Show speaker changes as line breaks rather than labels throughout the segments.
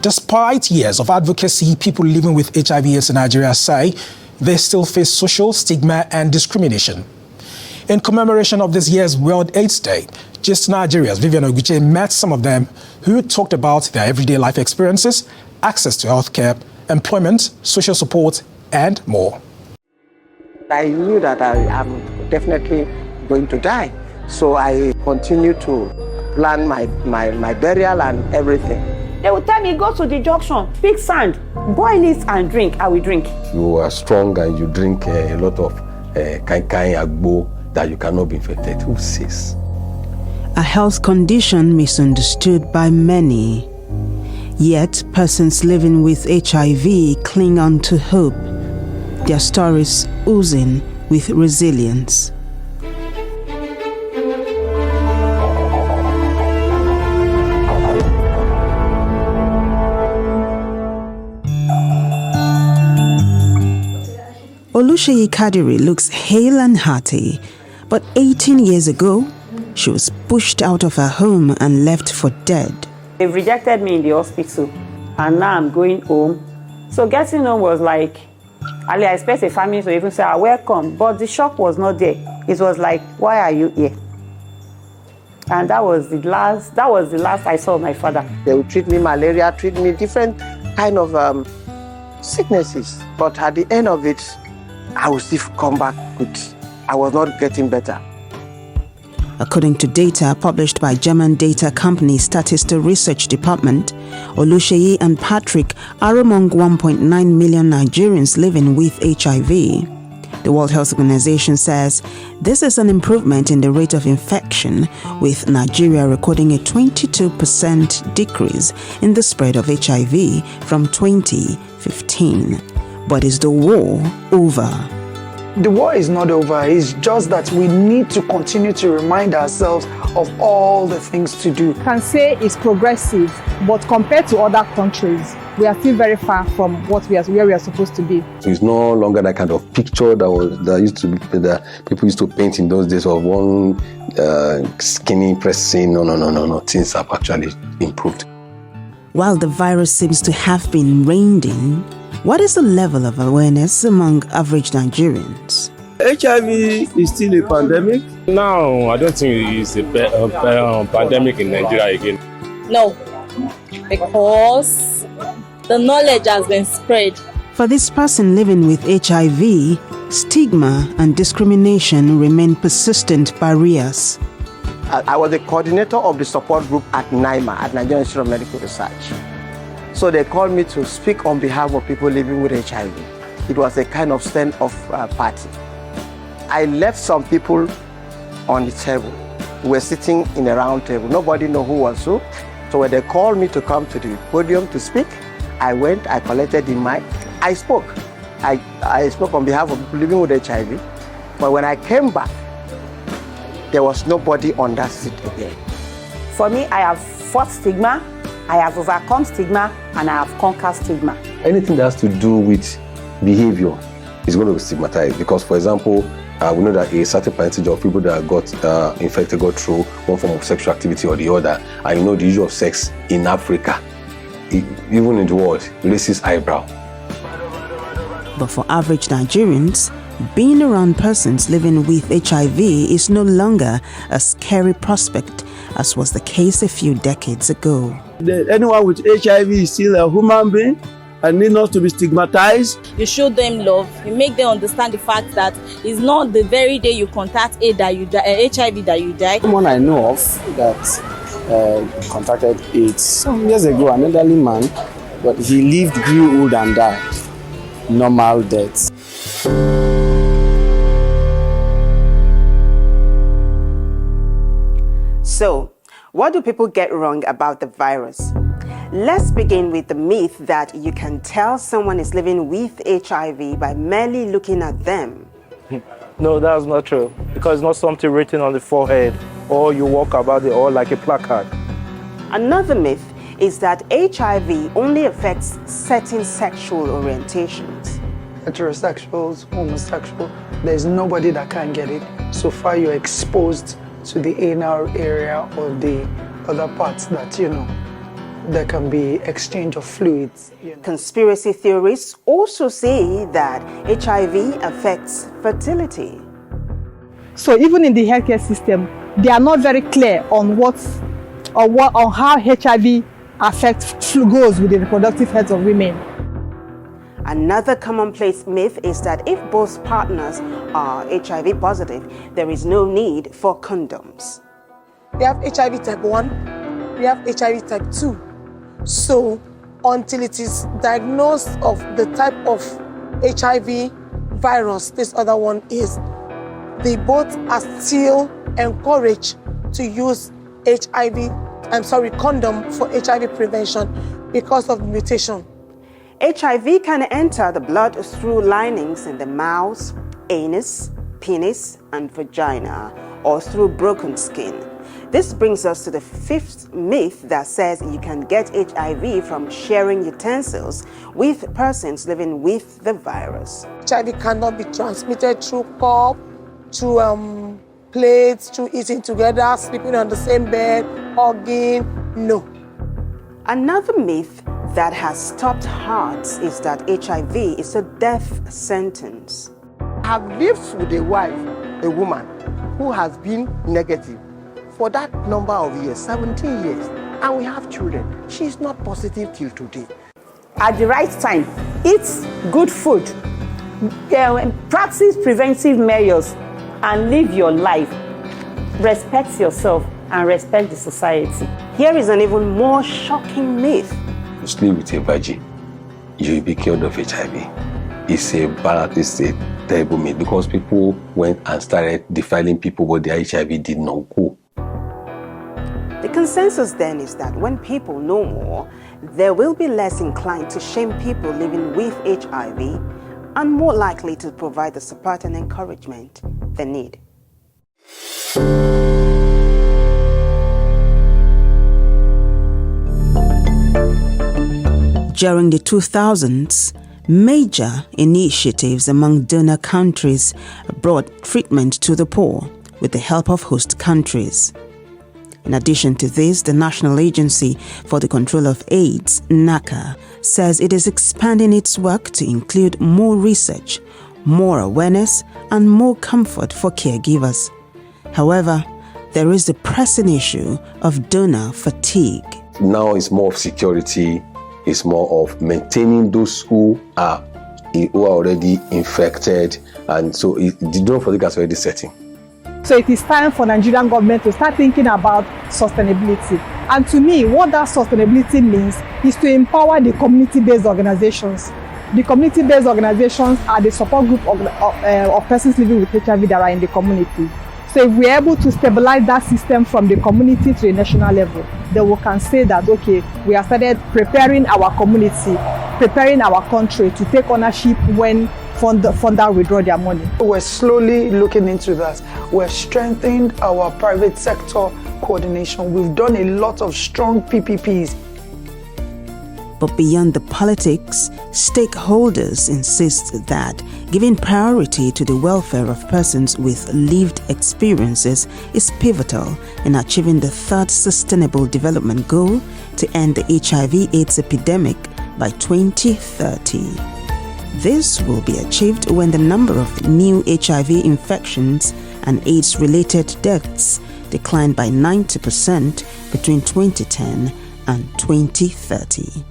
Despite years of advocacy, people living with HIV/AIDS in Nigeria say they still face social stigma and discrimination. In commemoration of this year's World AIDS Day, Gist Nigerians Vivian and Oguche met some of them who talked about their everyday life experiences, access to healthcare, employment, social support, and more.
I knew that I am definitely going to die, so I continued to plan my burial and everything.
They would tell me, go to the junction, pick sand, boil it and drink. I will drink.
You are strong and you drink a lot of kai agbo that you cannot be infected. Who says?
A health condition misunderstood by many. Yet, persons living with HIV cling on to hope, their stories oozing with resilience. Oguche Kadiri looks hale and hearty, but 18 years ago, she was pushed out of her home and left for dead.
They've rejected me in the hospital, and now I'm going home. So getting home was like, I expect a family to even say, welcome, but the shock was not there. It was like, why are you here? And that was the last I saw my father.
They would treat me malaria, treat me different kind of sicknesses. But at the end of it, I would still come back with, I was not getting better.
According to data published by German data company Statista Research Department, Oguche and Patrick are among 1.9 million Nigerians living with HIV. The World Health Organization says this is an improvement in the rate of infection, with Nigeria recording a 22% decrease in the spread of HIV from 2015. But is the war over?
The war is not over. It's just that we need to continue to remind ourselves of all the things to do.
Can say it's progressive, but compared to other countries, we are still very far from where we are supposed to be.
It's no longer that kind of picture that people used to paint in those days of one skinny person. No. Things have actually improved.
While the virus seems to have been reined in, what is the level of awareness among average Nigerians?
HIV is still a pandemic.
No, I don't think it's a pandemic in Nigeria again.
No, because the knowledge has been spread.
For this person living with HIV, stigma and discrimination remain persistent barriers.
I was the coordinator of the support group at NIMA, at Nigerian Institute of Medical Research. So they called me to speak on behalf of people living with HIV. It was a kind of stand-off party. I left some people on the table. We were sitting in a round table. Nobody knew who was who. So when they called me to come to the podium to speak, I went, I collected the mic, I spoke. I spoke on behalf of people living with HIV. But when I came back, there was nobody on that seat again.
For me, I have fought stigma, I have overcome stigma, and I have conquered stigma.
Anything that has to do with behavior is going to be stigmatized because, for example, we know that a certain percentage of people that got infected got through one form of sexual activity or the other. And you know the issue of sex in Africa, even in the world, raises eyebrow.
But for average Nigerians, being around persons living with HIV is no longer a scary prospect, as was the case a few decades ago.
Anyone with HIV is still a human being and need not to be stigmatized.
You show them love. You make them understand the fact that it's not the very day you contact AIDS that you die, HIV that you die.
Someone I know of that contracted AIDS some years ago, an elderly man, but he lived, grew old and died. Normal death.
So, what do people get wrong about the virus? Let's begin with the myth that you can tell someone is living with HIV by merely looking at them.
No, that's not true, because it's not something written on the forehead or you walk about it or like a placard.
Another myth is that HIV only affects certain sexual orientations.
Heterosexuals, homosexual, there's nobody that can get it. So far you're exposed to the anal area or the other parts that, there can be exchange of fluids.
Conspiracy theorists also say that HIV affects fertility.
So even in the healthcare system, they are not very clear on on how HIV affects goes with the reproductive health of women.
Another commonplace myth is that if both partners are HIV positive, there is no need for condoms.
We have HIV type 1, we have HIV type 2. So until it is diagnosed of the type of HIV virus this other one is, they both are still encouraged to use condom for HIV prevention because of mutation.
HIV can enter the blood through linings in the mouth, anus, penis, and vagina, or through broken skin. This brings us to the fifth myth that says you can get HIV from sharing utensils with persons living with the virus.
HIV cannot be transmitted through cup, through plates, through eating together, sleeping on the same bed, hugging. No.
Another myth that has stopped hearts is that HIV is a death sentence.
I have lived with a woman who has been negative for that number of years, 17 years, and we have children. She is not positive till today.
At the right time, eat good food, practice preventive measures, and live your life. Respect yourself and respect the society.
Here is an even more shocking myth.
You sleep with a virgin, you will be cured of HIV. It's a terrible myth because people went and started defiling people, but their HIV did not go.
The consensus then is that when people know more, they will be less inclined to shame people living with HIV and more likely to provide the support and encouragement they need.
During the 2000s, major initiatives among donor countries brought treatment to the poor with the help of host countries. In addition to this, the National Agency for the Control of AIDS, NACA, says it is expanding its work to include more research, more awareness, and more comfort for caregivers. However, there is the pressing issue of donor fatigue.
Now it's more of security. It's more of maintaining those who are already infected, and so the donor fatigue is already setting.
So it is time for Nigerian government to start thinking about sustainability. And to me, what that sustainability means is to empower the community-based organizations. The community-based organizations are the support group of persons living with HIV that are in the community. So if we're able to stabilize that system from the community to the national level, then we can say that, okay, we have started preparing our community, preparing our country to take ownership when funder withdraw their money.
We're slowly looking into that. We're strengthening our private sector coordination. We've done a lot of strong PPPs.
But beyond the politics, stakeholders insist that giving priority to the welfare of persons with lived experiences is pivotal in achieving the third Sustainable Development Goal to end the HIV/AIDS epidemic by 2030. This will be achieved when the number of new HIV infections and AIDS-related deaths declined by 90% between 2010 and 2030.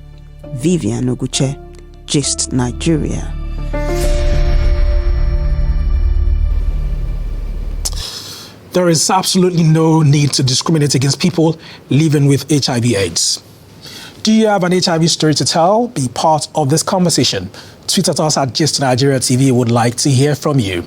Vivian, Oguche, Gist, Nigeria.
There is absolutely no need to discriminate against people living with HIV/AIDS. Do you have an HIV story to tell? Be part of this conversation. Tweet at us at Gist Nigeria TV. Would like to hear from you.